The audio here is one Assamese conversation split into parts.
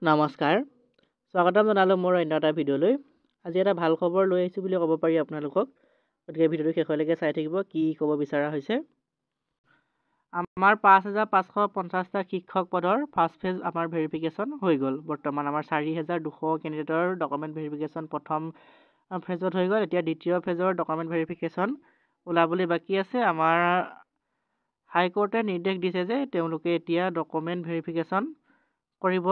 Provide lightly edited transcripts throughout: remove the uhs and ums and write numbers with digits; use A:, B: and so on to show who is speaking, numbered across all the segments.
A: নমস্কাৰ, স্বাগতম জনালোঁ মোৰ অন্য এটা ভিডিঅ'লৈ। আজি এটা ভাল খবৰ লৈ আহিছোঁ বুলি ক'ব পাৰি আপোনালোকক। গতিকে ভিডিঅ'টো শেষলৈকে চাই থাকিব, কি ক'ব বিচৰা হৈছে। আমাৰ ৫,৫৫০টা শিক্ষক পদৰ ফাৰ্ষ্ট ফেজ আমাৰ ভেৰিফিকেশ্যন হৈ গ'ল। বৰ্তমান আমাৰ ৪,২০০ কেণ্ডিডেটৰ ডকুমেণ্ট ভেৰিফিকেশ্যন প্ৰথম ফেজত হৈ গ'ল। এতিয়া দ্বিতীয় ফেজৰ ডকুমেণ্ট ভেৰিফিকেশ্যন ওলাবলৈ বাকী আছে। আমাৰ হাইকোৰ্টে নিৰ্দেশ দিছে যে তেওঁলোকে এতিয়া ডকুমেণ্ট ভেৰিফিকেশ্যন কৰিব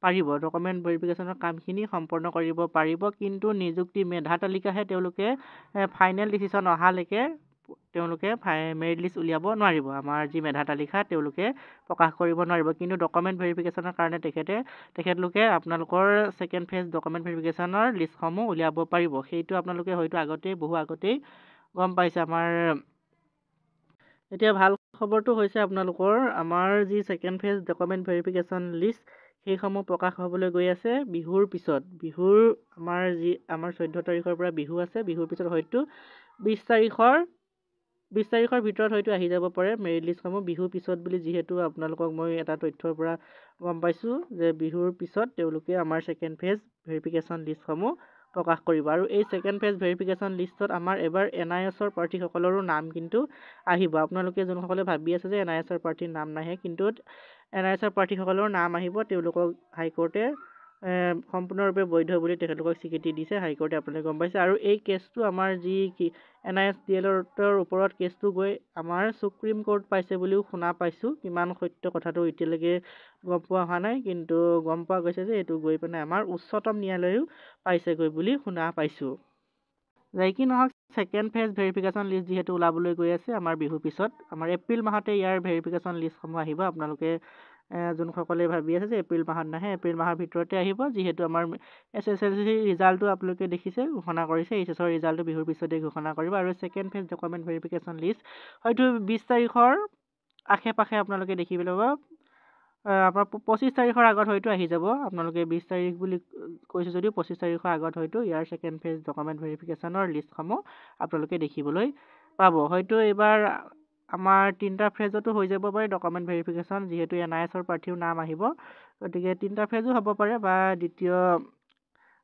A: পাৰিব। ডকুমেণ্ট ভেৰিফিকেশ্যনৰ কামখিনি সম্পন্ন কৰিব পাৰিব, কিন্তু নিযুক্তি মেধা তালিকাহে তেওঁলোকে ফাইনেল ডিচিশ্যন অহালৈকে তেওঁলোকে মেৰিট লিষ্ট উলিয়াব নোৱাৰিব। আমাৰ যি মেধা তালিকা তেওঁলোকে প্ৰকাশ কৰিব নোৱাৰিব, কিন্তু ডকুমেণ্ট ভেৰিফিকেশ্যনৰ কাৰণে তেখেতলোকে আপোনালোকৰ ছেকেণ্ড ফেজ ডকুমেণ্ট ভেৰিফিকেশ্যনৰ লিষ্টসমূহ উলিয়াব পাৰিব। সেইটো আপোনালোকে হয়তো বহু আগতেই গম পাইছে। আমাৰ এতিয়া ভাল খবৰটো হৈছে আপোনালোকৰ আমাৰ যি second phase document verification list সেইসমূহ প্ৰকাশ হ'বলৈ গৈ আছে বিহুৰ পিছত। আমাৰ 14 তাৰিখৰ পৰা বিহু আছে। বিহুৰ পিছত হয়তো 20 তাৰিখৰ ভিতৰত হয়তো আহি যাব পাৰে মেৰিট লিষ্টসমূহ। বিহুৰ পিছত বুলি যিহেতু আপোনালোকক মই এটা তথ্যৰ পৰা গম পাইছোঁ যে বিহুৰ পিছত তেওঁলোকে আমাৰ ছেকেণ্ড ফেজ ভেৰিফিকেশ্যন লিষ্টসমূহ প্ৰকাশ কৰিব। আৰু এই ছেকেণ্ড ফেজ ভেৰিফিকেশ্যন লিষ্টত আমাৰ এবাৰ NISৰ প্ৰাৰ্থীসকলৰো নাম কিন্তু আহিব। আপোনালোকে যোনসকলে ভাবি আছে যে NISৰ প্ৰাৰ্থীৰ নাম নাহে, কিন্তু NISৰ প্ৰাৰ্থীসকলৰ নাম আহিব। তেওঁলোকক হাইকোৰ্টে সম্পূৰ্ণৰূপে বৈধ বুলি তেখেতলোকক স্বীকৃতি দিছে হাইকোৰ্টে, আপোনালোকে গম পাইছে। আৰু এই কেছটো আমাৰ যি NIS DLৰ ওপৰত কেছটো গৈ আমাৰ সুপ্ৰিম কোৰ্ট পাইছে বুলিও শুনা পাইছোঁ। কিমান সত্য কথাটো এতিয়ালৈকে গম পোৱা হোৱা নাই, কিন্তু গম পোৱা গৈছে যে এইটো গৈ পিনে আমাৰ উচ্চতম ন্যায়ালয়েও পাইছেগৈ বুলি শুনা পাইছোঁ। যাই কি নহওক, ছেকেণ্ড ফেজ ভেৰিফিকেশ্যন লিষ্ট যিহেতু ওলাবলৈ গৈ আছে আমাৰ বিহুৰ পিছত, আমাৰ এপ্ৰিল মাহতে ইয়াৰ ভেৰিফিকেশ্যন লিষ্টসমূহ আহিব। আপোনালোকে যোনসকলে ভাবি আছে যে এপ্ৰিল মাহত নাহে, এপ্ৰিল মাহৰ ভিতৰতে আহিব। যিহেতু আমাৰ SSLC ৰিজাল্টটো আপোনালোকে দেখিছে, ঘোষণা কৰিছে। HSৰ ৰিজাল্টটো বিহুৰ পিছতেই ঘোষণা কৰিব। আৰু second phase document verification list হয়তো 20 তাৰিখৰ আশে পাশে আপোনালোকে দেখিবলৈ পাব। আপোনাৰ 25 তাৰিখৰ আগত হয়তো আহি যাব। আপোনালোকে 20 তাৰিখ বুলি কৈছোঁ যদিও 25 তাৰিখৰ আগত হয়তো ইয়াৰ ছেকেণ্ড ফেজ ডকুমেণ্ট ভেৰিফিকেশ্যনৰ লিষ্টসমূহ আপোনালোকে দেখিবলৈ পাব। হয়তো এইবাৰ আমাৰ 3টা ফেজতো হৈ যাব পাৰে ডকুমেণ্ট ভেৰিফিকেশ্যন, যিহেতু NISৰ প্ৰাৰ্থীও নাম আহিব। গতিকে 3টা ফেজো হ'ব পাৰে, বা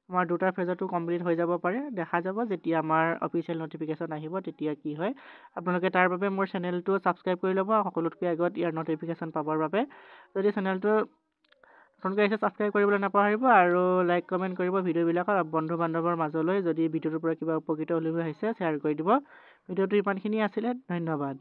A: আমাৰ 2টা ফেজতো কমপ্লিট হৈ যাব পাৰে। দেখা যাব যেতিয়া আমাৰ অফিচিয়েল ন'টিফিকেশ্যন আহিব তেতিয়া কি হয়। আপোনালোকে তাৰ বাবে মোৰ চেনেলটো ছাবস্ক্ৰাইব কৰি ল'ব সকলোতকৈ আগত ইয়াৰ ন'টিফিকেশ্যন পাবৰ বাবে। যদি চেনেলটো নতুনকৈ আহিছে ছাবস্ক্ৰাইব কৰিবলৈ নাপাহৰিব, আৰু লাইক কমেণ্ট কৰিব ভিডিঅ'বিলাকৰ বন্ধু বান্ধৱৰ মাজলৈ। যদি ভিডিঅ'টোৰ পৰা কিবা উপকৃত হ'বলৈ আহিছে শ্বেয়াৰ কৰি দিব। ভিডিঅ'টো ইমানখিনি আছিলে, ধন্যবাদ।